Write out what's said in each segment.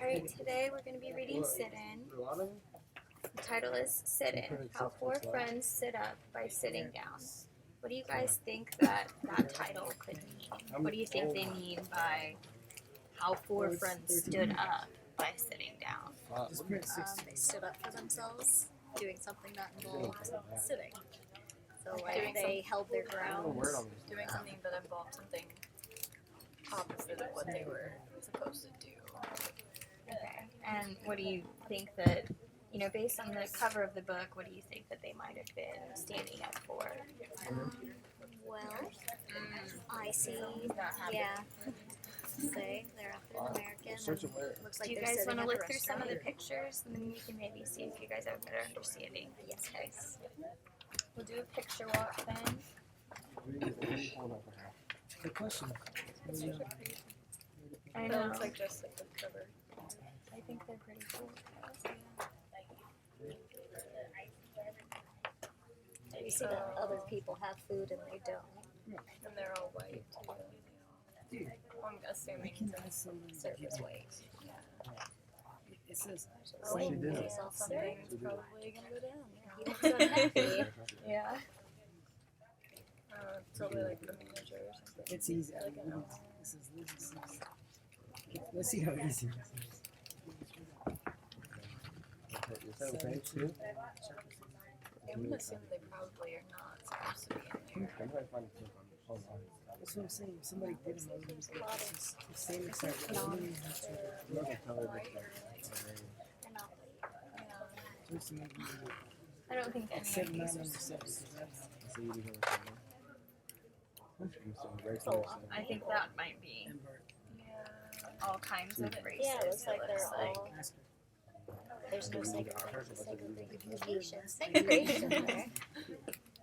Alright, today we're going to be reading Sit-In. The title is Sit-In, How Four Friends Sit Up by Sitting Down. What do you guys think that title could mean? What do you think they mean by how four friends stood up by sitting down? They stood up for themselves, doing something that involved sitting. So like they held their ground, doing something that involved something opposite of what they were supposed to do. Okay, and what do you think that, based on the cover of the book, what do you think that they might have been standing up for? Well, I see, say they're African American. Looks like Do you guys want to look through some of the pictures, and then we can maybe see if you guys have a better understanding? Yes, guys. We'll do a picture walk then. Good question. I That know. looks like just like the cover. I think they're pretty cool. You see that other people have food and they don't. And they're all white too. I'm assuming Surface white. It says Police officer. something's probably gonna go down. He looks unhappy. Yeah. Probably like the manager or something. it's easy. Let's see how easy this is. I'm gonna assume they probably are not supposed to be in there. That's what I'm saying. If somebody did it, it's the same exact They're not white. I don't think any of Seven, these nine, are number seven. I think that might be all kinds of races. Yeah, it looks like it they're looks like. all. There's no segregation there.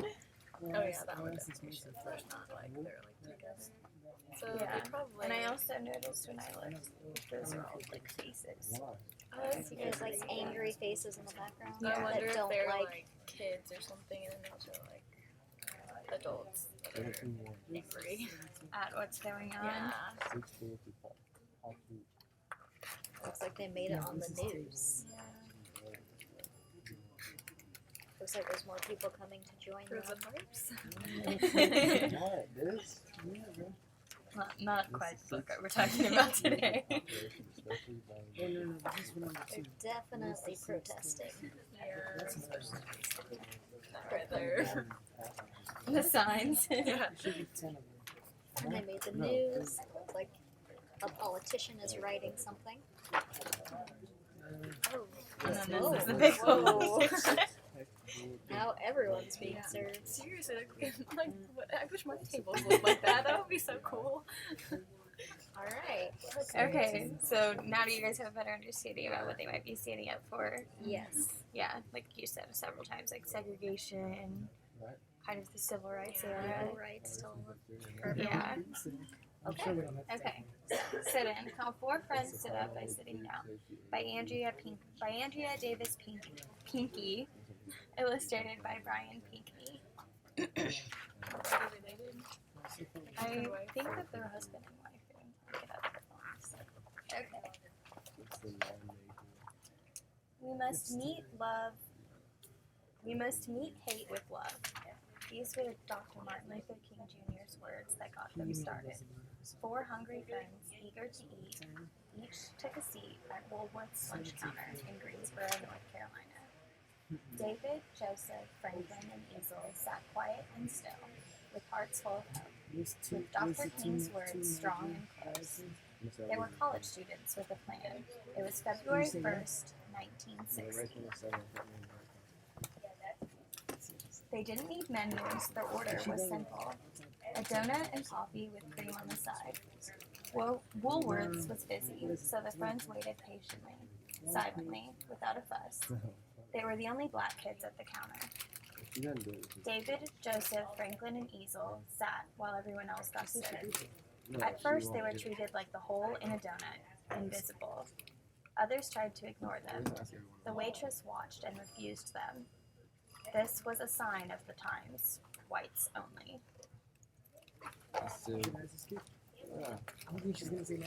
Oh yeah, that one definitely shows they're not like they're like together. So Yeah. they probably. And I also noticed when I looked, those are all like faces. There's like angry faces in the background I wonder that if don't they're like. like kids or something, and then those are like adults that are angry. At what's going on. Yeah. Looks like they made it on the news. Looks like there's more people coming to join For them. the pipes. Not quite the book that we're talking about today. They're definitely protesting. Yeah. Right there. The signs. Yeah. And they made the news. Looks like a politician is writing something. Oh. And then Oh. this is the big Whoa. one. Now everyone's being served. Seriously, like I wish my tables looked like that. That would be so cool. Alright. Okay, so now do you guys have a better understanding about what they might be standing up for? Yes. Yeah, like you said several times, like segregation, kind of the civil rights era. Equal rights to Yeah. Okay. Okay. Sit in. How Four Friends Sit Up by Sitting Down by Andrea Davis Pinky. Illustrated by Brian Pinkney. I think that they're husband and wife. Look it up. Okay. We must meet hate with love. These were Dr. Martin Luther King Jr.'s words that got them started. Four hungry friends, eager to eat, each took a seat at Woolworth's lunch counter in Greensboro, North Carolina. David, Joseph, Franklin, and Ezel sat quiet and still, with hearts full of hope, with Dr. King's words strong and close. They were college students with a plan. It was February 1st, 1960. They didn't need menus, their order was simple. A donut and coffee with cream on the side. Woolworth's was busy, so the friends waited patiently, silently, without a fuss. They were the only black kids at the counter. David, Joseph, Franklin, and Ezel sat while everyone else got stood. At first, they were treated like the hole in a donut, invisible. Others tried to ignore them. The waitress watched and refused them. This was a sign of the times. Whites only. I think she's gonna say no.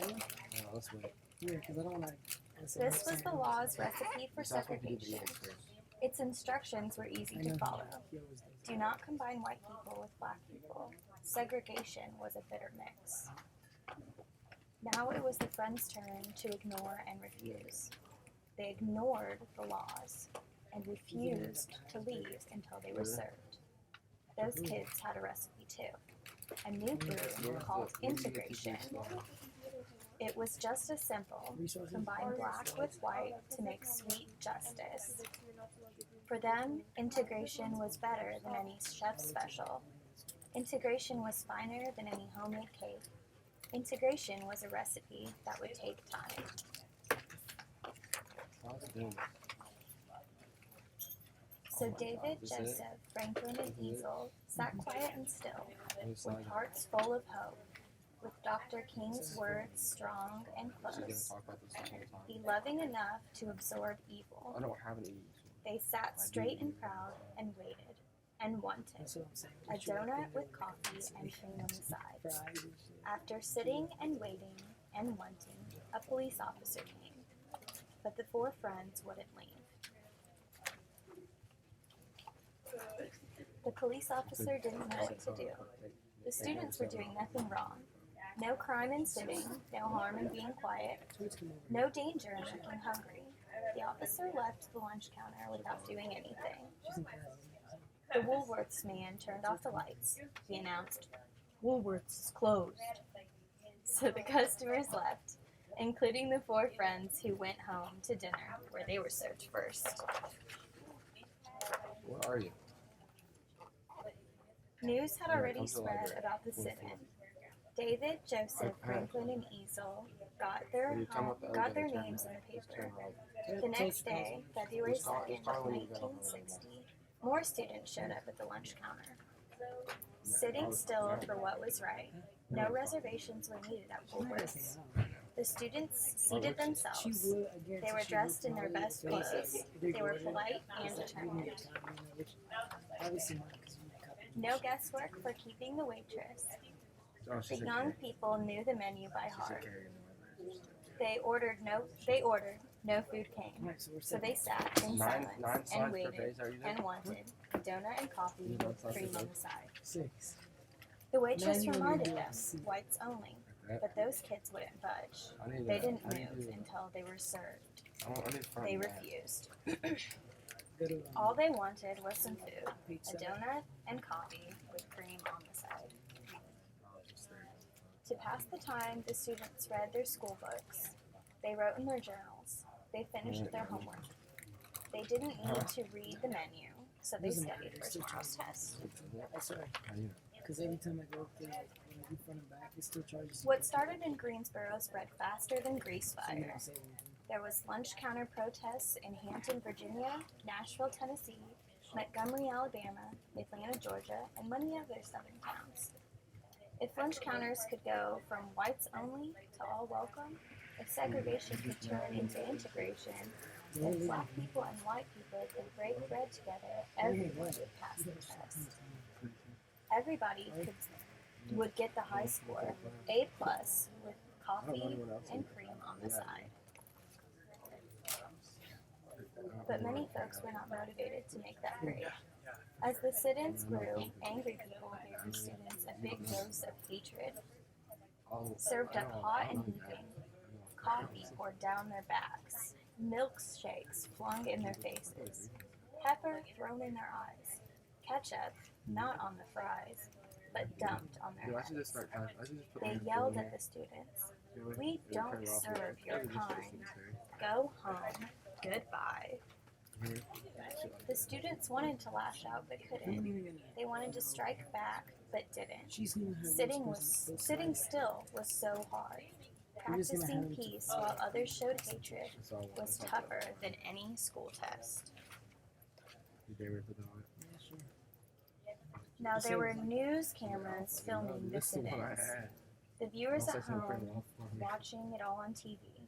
let's wait. Yeah, because I don't want to This was the law's recipe for segregation. Its instructions were easy to follow. Do not combine white people with black people. Segregation was a bitter mix. Now it was the friends' turn to ignore and refuse. They ignored the laws and refused to leave until they were served. Those kids had a recipe too. A new brew called integration. It was just as simple. Combine black with white to make sweet justice. For them, integration was better than any chef's special. Integration was finer than any homemade cake. Integration was a recipe that would take time. So David, Joseph, Franklin, and Easel sat quiet and still, with hearts full of hope, with Dr. King's words strong and close. Be loving enough to absorb evil. I don't have any. They sat straight and proud and waited and wanted a donut with coffee and cream on the side. After sitting and waiting and wanting, a police officer came, but the four friends wouldn't leave. The police officer didn't know what to do. The students were doing nothing wrong. No crime in sitting, no harm in being quiet, no danger in looking hungry. The officer left the lunch counter without doing anything. The Woolworths man turned off the lights. He announced, "Woolworths is closed." So the customers left, including the four friends who went home to dinner, where they were served first. Where are you? News had already spread about the sit-in. David, Joseph, Franklin, and Easel got their names in the paper. The next day, February 2nd, 1960, more students showed up at the lunch counter. Sitting still for what was right, no reservations were needed at Woolworths. The students seated themselves. They were dressed in their best clothes. They were polite and determined. No guesswork for keeping the waitress. The young people knew the menu by heart. They ordered no food came. So they sat in silence and waited and wanted a donut and coffee with cream on the side. The waitress reminded them, whites only, but those kids wouldn't budge. They didn't move until they were served. They refused. All they wanted was some food, a donut and coffee with cream on the side. To pass the time, the students read their school books. They wrote in their journals. They finished their homework. They didn't need to read the menu, so they studied for tomorrow's test. Because every time I go up there, when I do front and back, it still charges. What started in Greensboro spread faster than grease fire. There was lunch counter protests in Hampton, Virginia, Nashville, Tennessee, Montgomery, Alabama, Atlanta, Georgia, and many other southern towns. If lunch counters could go from whites only to all welcome, if segregation could turn into integration, if black people and white people could break bread together, everyone would pass the test. Everybody would get the high score, A+, with coffee and cream on the side. But many folks were not motivated to make that grade. As the sit-ins grew, angry people gave the students a big dose of hatred, served up hot and heaping, coffee poured down their backs, milkshakes flung in their faces, pepper thrown in their eyes, ketchup not on the fries, but dumped on their heads. They yelled at the students, "We don't serve your kind. Go home. Goodbye." The students wanted to lash out but couldn't. They wanted to strike back but didn't. Sitting still was so hard. Practicing peace while others showed hatred was tougher than any school test. Now there were news cameras filming the sit-ins. The viewers at home watching it all on TV.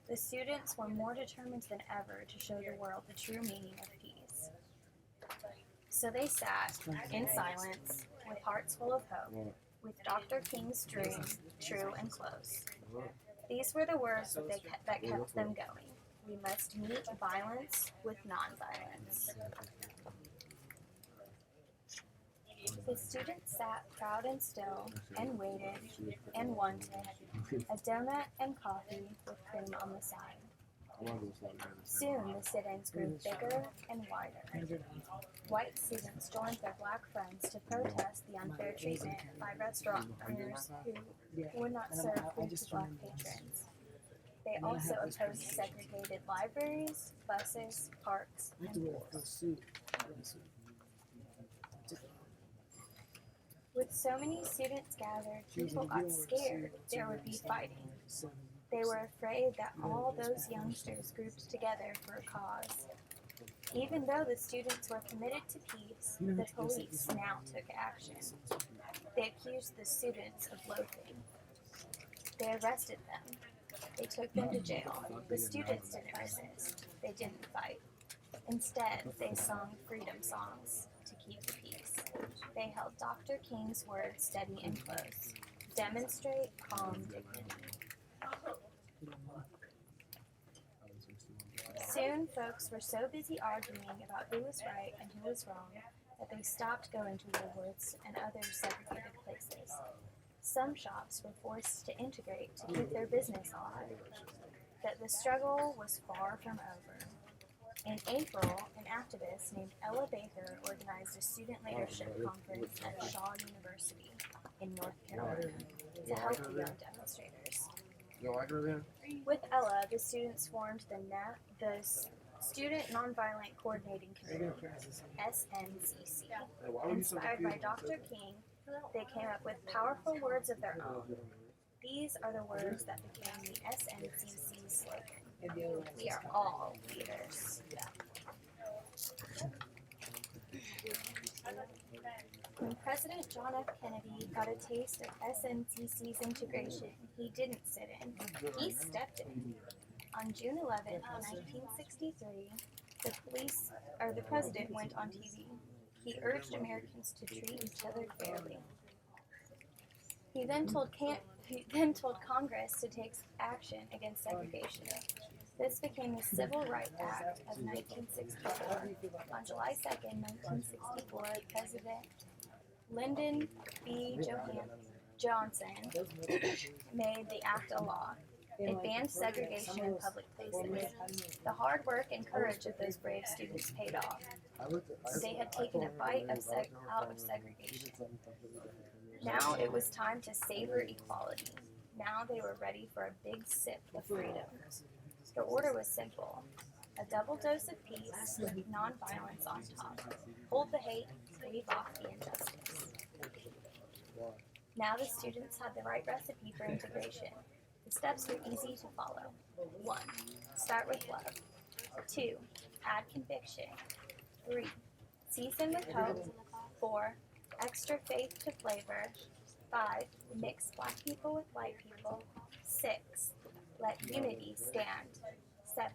The students were more determined than ever to show the world the true meaning of peace. So they sat in silence, with hearts full of hope, with Dr. King's dream true and close. These were the words that kept them going. We must meet violence with nonviolence. The students sat proud and still, and waited, and wanted a donut and coffee with cream on the side. Soon the sit-ins grew bigger and wider. White students joined their black friends to protest the unfair treatment by restaurant owners who would not serve food to black patrons. They also opposed segregated libraries, buses, parks, and pools. With so many students gathered, people got scared there would be fighting. They were afraid that all those youngsters grouped together for a cause. Even though the students were committed to peace, the police now took action. They accused the students of loafing. They arrested them. They took them to jail. The students didn't resist. They didn't fight. Instead, they sung freedom songs to keep the peace. They held Dr. King's words steady and close. Demonstrate calm dignity. Soon, folks were so busy arguing about who was right and who was wrong that they stopped going to Woolworths and other segregated places. Some shops were forced to integrate to keep their business alive. But the struggle was far from over. In April, an activist named Ella Baker organized a student leadership conference at Shaw University in North Carolina to help the young demonstrators. With Ella, the students formed the Student Nonviolent Coordinating Committee, SNCC. Inspired by Dr. King, they came up with powerful words of their own. These are the words that became the SNCC slogan. We are all leaders. When President John F. Kennedy got a taste of SNCC's integration, he didn't sit in. He stepped in. On June 11, 1963, the president went on TV. He urged Americans to treat each other fairly. He then told Congress to take action against segregation. This became the Civil Rights Act of 1964. On July 2, 1964, President Lyndon B. Johnson made the act a law. It banned segregation in public places. The hard work and courage of those brave students paid off. They had taken a bite out of segregation. Now it was time to savor equality. Now they were ready for a big sip of freedom. The order was simple. A double dose of peace with nonviolence on top. Hold the hate, leave off the injustice. Now the students had the right recipe for integration. The steps were easy to follow. 1. Start with love. 2. Add conviction. 3. Season with hope. 4. Extra faith to flavor. 5. Mix black people with white people. 6. Let unity stand. 7.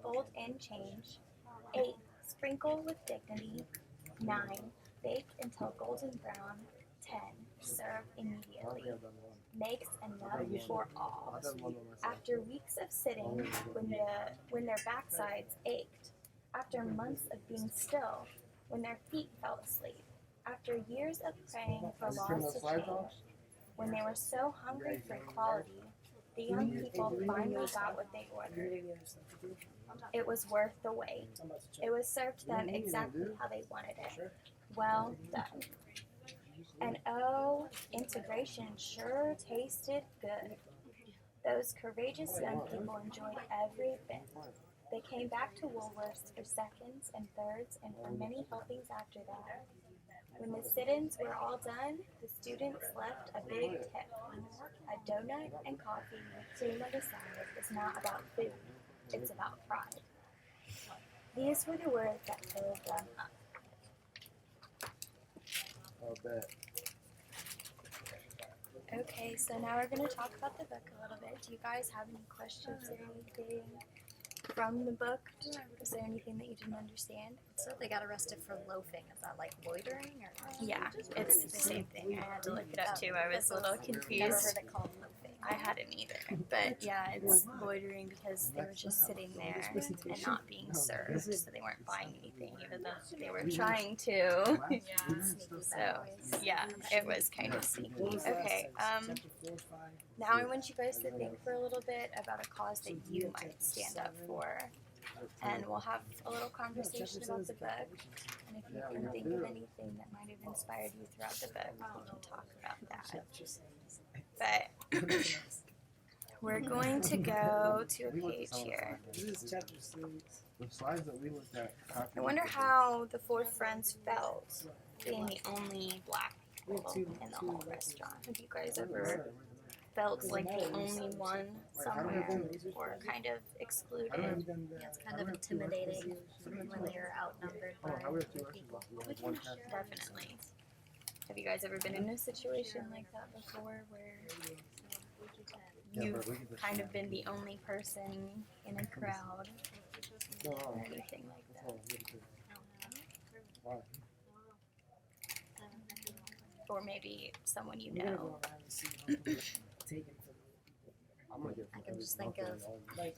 Fold in change. 8. Sprinkle with dignity. 9. Bake until golden brown. 10. Serve immediately. Makes enough for all. After weeks of sitting, when their backsides ached, after months of being still, when their feet fell asleep, after years of praying for laws to change, when they were so hungry for equality, the young people finally got what they ordered. It was worth the wait. It was served to them exactly how they wanted it. Well done. And oh, integration sure tasted good. Those courageous young people enjoyed every bit. They came back to Woolworths for seconds and thirds and for many helpings after that. When the sit-ins were all done, the students left a big tip. A donut and coffee with cream on the side is not about food, it's about pride. These were the words that filled them up. I'll bet. Okay, so now we're going to talk about the book a little bit. Do you guys have any questions or anything from the book? Is there anything that you didn't understand? So they got arrested for loafing. Is that like loitering or? Yeah, it's the same thing. I had to look it up too. I was a little Never confused. heard it called loafing. I hadn't either. But yeah, it's loitering because they were just sitting there and not being served, so they weren't buying anything, even though they were trying to. So yeah, it was kind of sneaky. Okay, now I want you guys to think for a little bit about a cause that you might stand up for. And we'll have a little conversation about the book. And if you can think of anything that might have inspired you throughout the book, we can talk about that. But we're going to go to a page here. The slides that we looked at. I wonder how the four friends felt being the only black people in the whole restaurant. Have you guys ever felt like the only one somewhere or kind of excluded? Yeah, it's kind of intimidating when they're outnumbered by people. Definitely. Have you guys ever been in a situation like that before where you've kind of been the only person in a crowd or anything like that? Or maybe someone you know. I can just think of like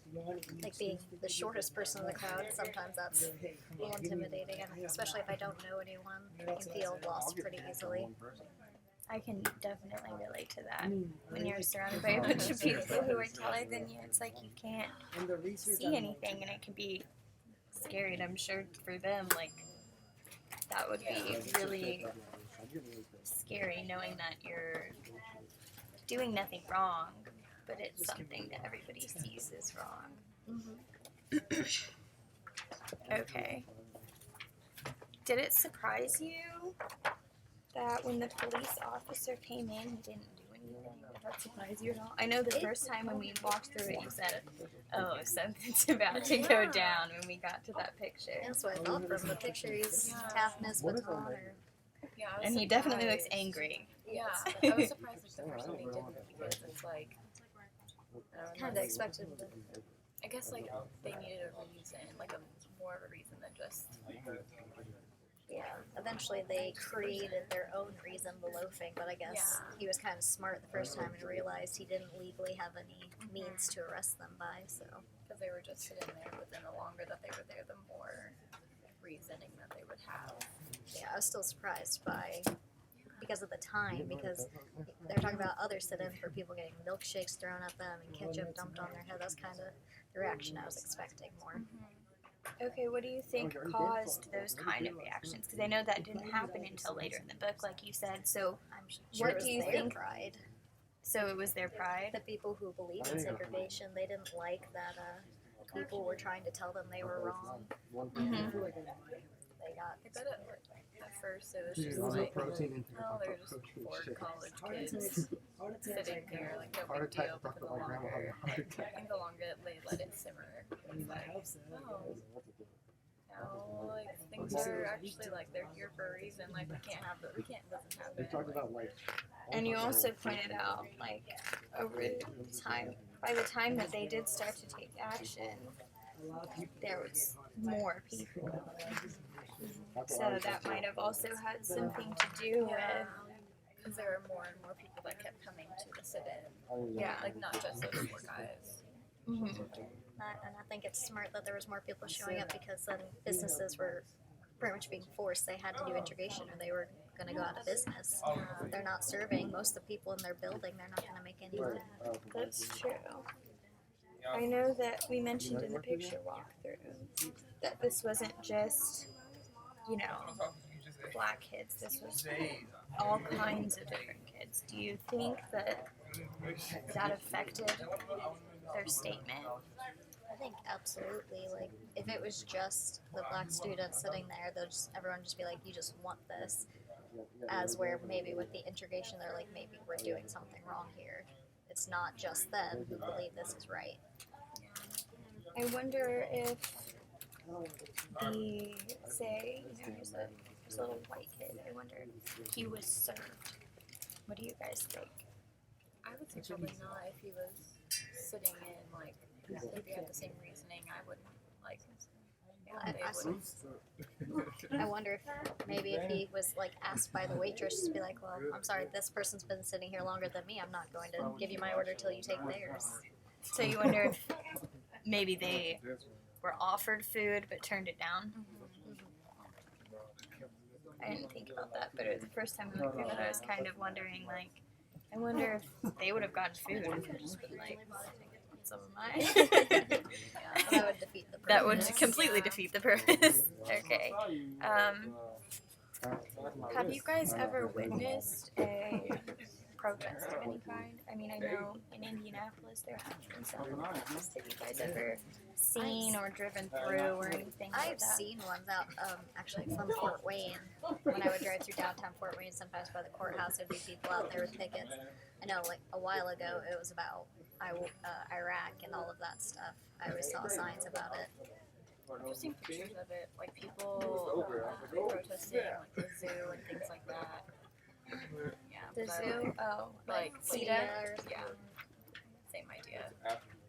being the shortest person in the crowd. Sometimes that's a little intimidating, and especially if I don't know anyone, I can feel lost pretty easily. I can definitely relate to that. When you're surrounded by a bunch of people who are taller than you, it's like you can't see anything, and it can be scary. And I'm sure for them, like, that would be really scary knowing that you're doing nothing wrong, but it's something that everybody sees as wrong. Okay. Did it surprise you that when the police officer came in, he didn't do anything? Did that surprise you at all? I know the first time when we walked through it, you said, oh, something's about to go down when we got to that picture. That's what I thought from the picture. He's tapping his baton. Yeah, And he definitely looks angry. Yeah, I was surprised at the first time they didn't, because it's like, Kind of expected. I guess like they needed a reason, like a more of a reason than just. Yeah, eventually they created their own reason, the loafing, but I guess he was kind of smart the first time and realized he didn't legally have any means to arrest them by, so. Because they were just sitting there, but then the longer that they were there, the more reasoning that they would have. Yeah, I was still surprised because of the time, because they're talking about other sit-ins where people getting milkshakes thrown at them and ketchup dumped on their head. That's kind of the reaction I was expecting more. Okay, what do you think caused those kind of reactions? Because I know that didn't happen until later in the book, like you said. So, I'm sure what it was do you their think? pride. So it was their pride. The people who believe in segregation, they didn't like that people were trying to tell them they were wrong. They got. I bet at first it was just like, oh, they're just four college kids sitting there, like no big deal. But then the longer, I think the longer they let it simmer, it's like, oh, no, like things are actually like they're here for a reason. Like we can't doesn't happen. Like, And you also pointed out, like, over time, by the time that they did start to take action, there was more people. So that might have also had something to do with, because there were more and more people that kept coming to the sit-in. yeah. Like not just those four guys. Mm-hmm. And I think it's smart that there was more people showing up, because then businesses were pretty much being forced. They had to do integration or they were going to go out of business. They're not serving most of the people in their building. They're not going to make anything. That's true. I know that we mentioned in the picture walkthrough that this wasn't just, you know, black kids. This was all kinds of different kids. Do you think that that affected their statement? I think absolutely. Like, if it was just the black students sitting there, everyone just be like, you just want this. As where maybe with the integration, they're like, maybe we're doing something wrong here. It's not just them who believe this is right. I wonder if the, say, you know, there's a little white kid. I wonder if he was served. What do you guys think? I would say probably not. If he was sitting in, like, if he had the same reasoning, I wouldn't, like, yeah, I wonder if maybe if he was like asked by the waitress to be like, well, I'm sorry, this person's been sitting here longer than me. I'm not going to give you my order till you take theirs. So you wonder if maybe they were offered food but turned it down. I didn't think about that, but it was the first time I went through that I was kind of wondering, like, I wonder if they would have gotten food and could just been like, some of mine. That would defeat the purpose. That would completely defeat the purpose. Okay. Have you guys ever witnessed a protest of any kind? I mean, I know in Indianapolis there have been some protests. Have you guys ever seen or driven through or anything like I've that? seen ones out, actually from Fort Wayne. When I would drive through downtown Fort Wayne, sometimes by the courthouse, there'd be people out there with pickets. I know, like, a while ago, it was about Iraq and all of that stuff. I always saw signs about it. I've seen pictures of it, like people protesting like the zoo and things like that. Yeah. The but, zoo? Oh, like PETA? PETA? Yeah. Same idea.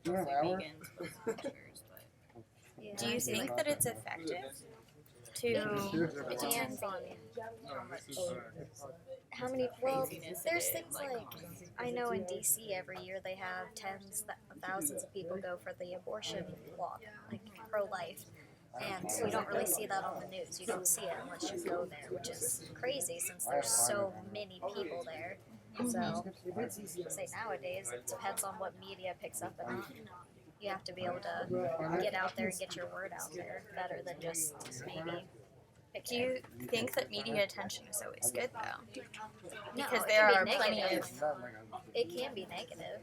Do you have an Mostly hour? vegans, but pictures, but Yeah, Do you think that it's effective to... it depends on how many. Well, craziness there's it things is, like I know in DC every year they have tens of thousands of people go for the abortion walk, like pro-life, and you don't really see that on the news. You don't see it unless you go there, which is crazy since there's so many people there. So, say nowadays it depends on what media picks up and not. You have to be able to get out there and get your word out there better than just maybe. Do you think that media attention is always good, though? No, Because it there can are be plenty negative. of... It can be negative.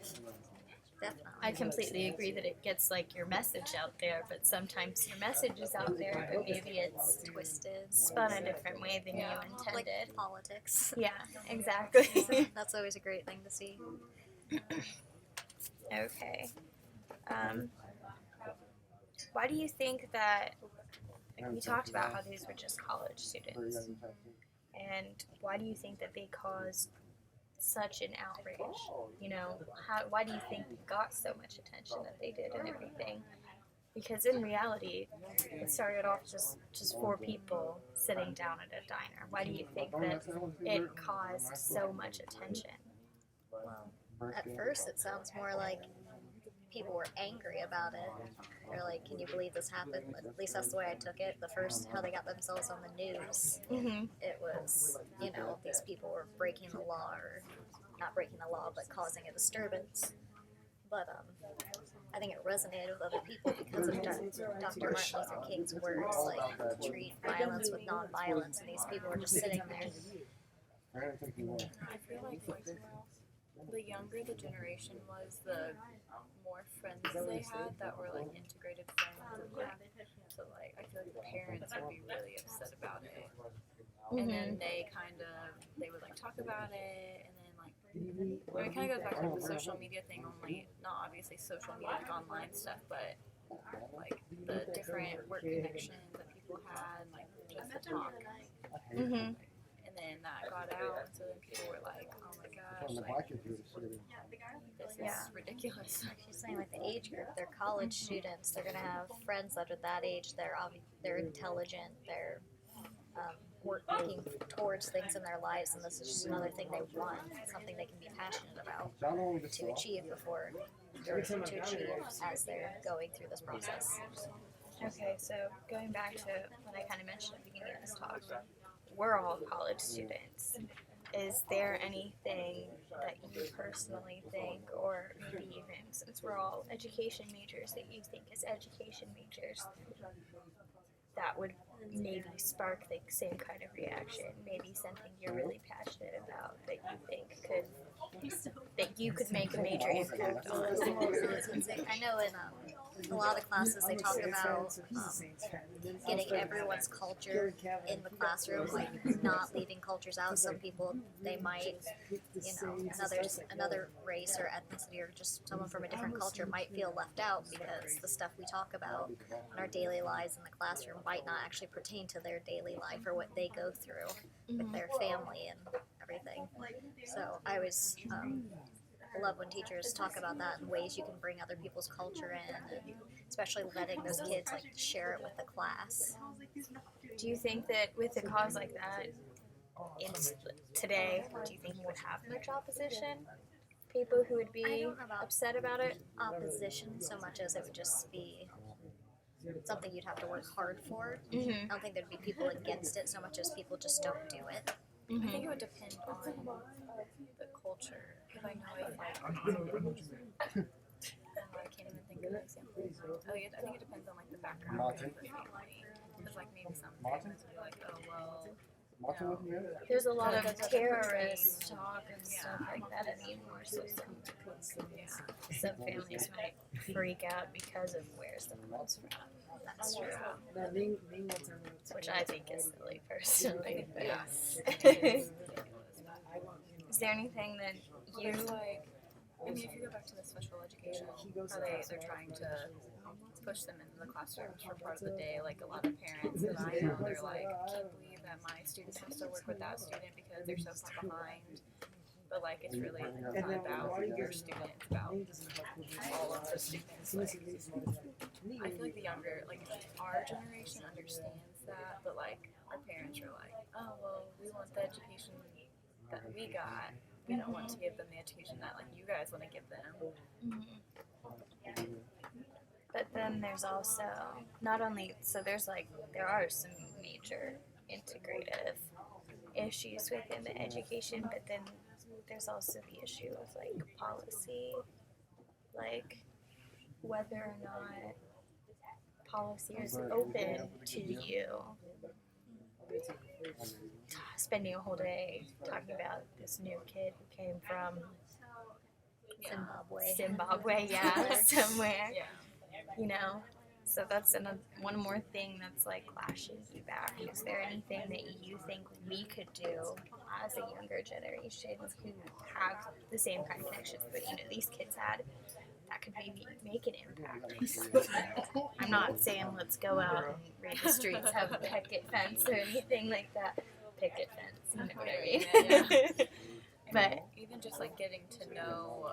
Definitely. I completely agree that it gets, like, your message out there, but sometimes your message is out there, but maybe it's Twisted. spun a different way than you Like intended. politics. Yeah, exactly. That's always a great thing to see. Okay. Why do you think that, like, we talked about how these were just college students, and why do you think that they caused such an outrage? You know, why do you think they got so much attention that they did and everything? Because in reality, it started off just four people sitting down at a diner. Why do you think that it caused so much attention? Well, at first it sounds more like people were angry about it. They're like, can you believe this happened? At least that's the way I took it. The first, how they got themselves on the news, Mm-hmm. it was, these people were breaking the law, or not breaking the law, but causing a disturbance. But I think it resonated with other people because of Dr. Martin Luther King's words, like, treat violence with non-violence, and these people were just sitting there. I feel like the younger the generation was, the more friends they had that were like integrated friends, and so like I feel like the parents would be really upset about it, and then they would like talk about it, and then like it kind of goes back to the social media thing, only not obviously social media like online stuff, but like the different work connections that people had, like just the talk. Mm-hmm. And then that got out, so then people were like, oh my gosh, like, this is ridiculous. She's saying, like, the age group, they're college students, they're going to have friends that are that age, they're intelligent, they're working towards things in their lives, and this is just another thing they want, something they can be passionate about to achieve to achieve as they're going through this process. Okay, so going back to what I kind of mentioned at the beginning of this talk, we're all college students. Is there anything that you personally think, or maybe even since we're all education majors, that you think as education majors that would maybe spark the same kind of reaction? Maybe something you're really passionate about that you could make a major impact on. I know in a lot of classes they talk about getting everyone's culture in the classroom, like not leaving cultures out. Some people, they might, another race or ethnicity or just someone from a different culture might feel left out because the stuff we talk about in our daily lives in the classroom might not actually pertain to their daily life or what they go through with their family and everything. So I always love when teachers talk about that and ways you can bring other people's culture in, and especially letting those kids like share it with the class. Do you think that with a cause like that, today, do you think you would have much opposition? People who would I be don't know about upset about it? opposition so much as it would just be something you'd have to work hard for. Mm-hmm. I don't think there'd be people against it so much as people just don't do it. I think it would depend on the culture. If I know if like, and I can't even think of an example. I think it depends on like the background of the family. Because like maybe some families would be like, oh well, Martin with me? There's a lot of terrorist talk and stuff like that anymore, so some families might freak out because of where's the prince from. That's true. Now, Ning wants to know. Which I think is silly, personally. But yeah. Is there anything that you... There's like, I mean, if you go back to the special education, how they're trying to push them into the classrooms for part of the day. Like a lot of parents that I know, they're like, I can't believe that my students have to work with that student because they're so far behind. But like, it's really not about your student, it's about all of the students. Like, I feel like the younger, like our generation understands that, but like our parents are like, oh well, we want the education that we got. We don't want to give them the education that like you guys want to give them. But then there's also, not only, so there's like, there are some major integrative issues within the education, but then there's also the issue of like policy, like whether or not policy is open to you spending a whole day talking about this new kid who came from Zimbabwe, yeah, somewhere, you know. So that's one more thing that's like clashing you back. Is there anything that you think we could do as a younger generation who have the same kind of connections that these kids had that could maybe make an impact? I'm not saying let's go out and raid the streets, have a picket fence or anything like that. Picket fence, you know what I mean? But even just like getting to know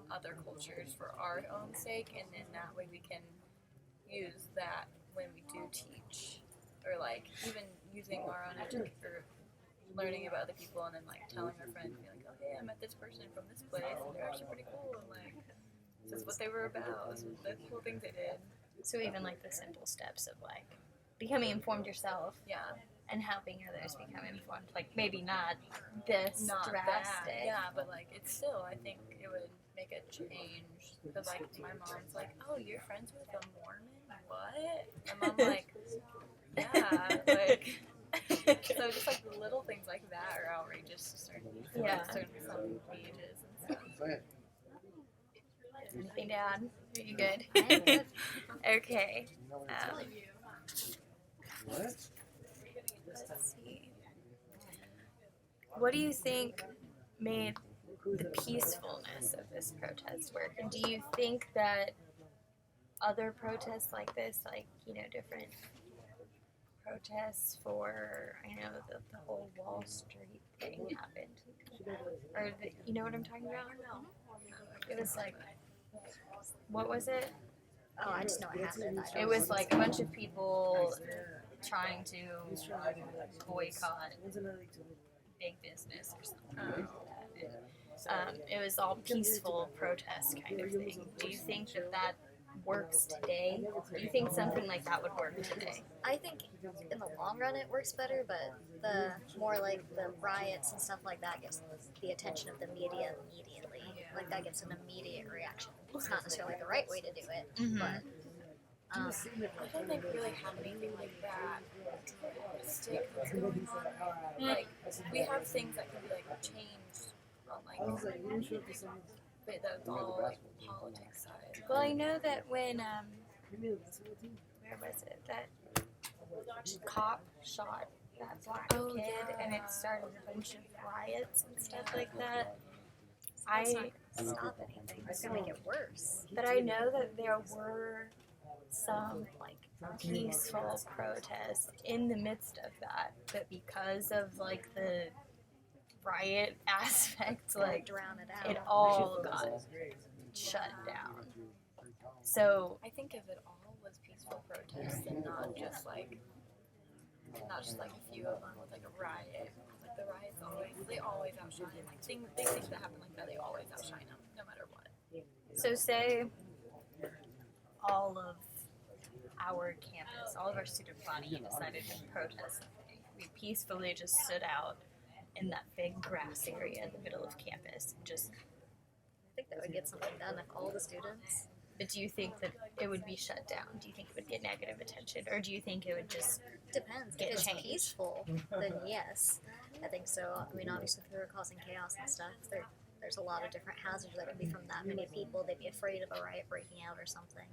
other cultures for our own sake, and then that way we can use that when we do teach, or like even using our own or learning about other people, and then like telling our friends, be like, oh hey, I met this person from this place, and they're actually pretty cool, and like this is what they were about, this is the cool things they did. So even like the simple steps of like becoming informed yourself, and helping others become informed, like maybe not this drastic, but like it's still, I think it would make a change. Because like my mom's like, oh, you're friends with a Mormon? What? And I'm like, yeah, like so just like the little things like that are outrageous to certain ages and stuff. Anything to add? Are you good? I'm good. Okay. What? Let's see. What do you think made the peacefulness of this protest work? And do you think that other protests like this, like, different protests for, I know the whole Wall Street thing happened, or you know what I'm talking about? It was like, what was it? Oh, I just know it happened. It was like a bunch of people trying to boycott big business or something like that. It was all peaceful protest kind of thing. Do you think that works today? Do you think something like that would work today? I think in the long run it works better, but the more like the riots and stuff like that gets the attention of the media immediately. Like that gets an immediate reaction. It's not necessarily the right way to do it, but I don't think we really have anything like that stick that's going on. Like we have things that can be like changed on like but that's all like politics side. Well, I know that when where was it, that cop shot that black kid and it started a bunch of riots and stuff like that. It's not gonna stop anything. It's gonna make it worse. But I know that there were some like peaceful protests in the midst of that, but because of like the riot aspect, like drown it out. it all got shut down. So I think if it all was peaceful protests and not just like a few of them with like a riot. Like the riots they always outshine. Like big things that happen like that, they always outshine them, no matter what. So say all of our campus, all of our student body decided to protest something. We peacefully just stood out in that big grass area in the middle of campus. Just, I think that would get something done if all the students. but do you think that it would be shut down? Do you think it would get negative attention, or do you think it would just Depends. Get If it's changed. peaceful, then yes, I think so. I mean, obviously, if they were causing chaos and stuff, there's a lot of different hazards that could be from that many people. They'd be afraid of a riot breaking out or something.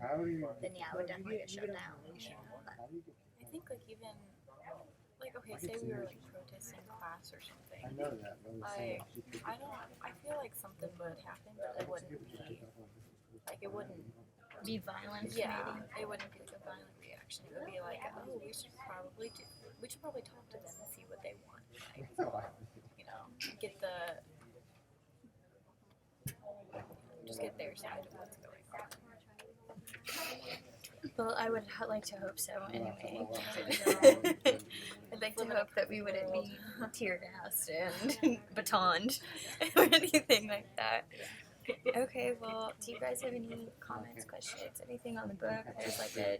Then yeah, it would definitely get shut down. But I think like even like okay, say we were like protesting class or something. I know that. But I'm saying I feel like something would happen, but it wouldn't be like it wouldn't. be violent? Yeah, Maybe? it wouldn't be like a violent reaction. It would be like, oh, we should probably talk to them and see what they want. Like, you know, just get their side of what's going on. Well, I would like to hope so anyway. Yeah. I'd like to hope that we wouldn't be tear gassed and batoned or anything like that. Okay, well, do you guys have any comments, questions, anything on the book? There's like a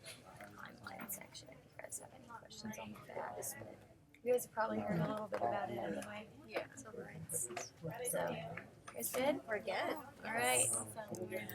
timeline section if you guys have any questions on the facts. But you guys have probably heard a little bit about it anyway. Yeah. civil rights. So, you guys good? We're good. All right. Awesome.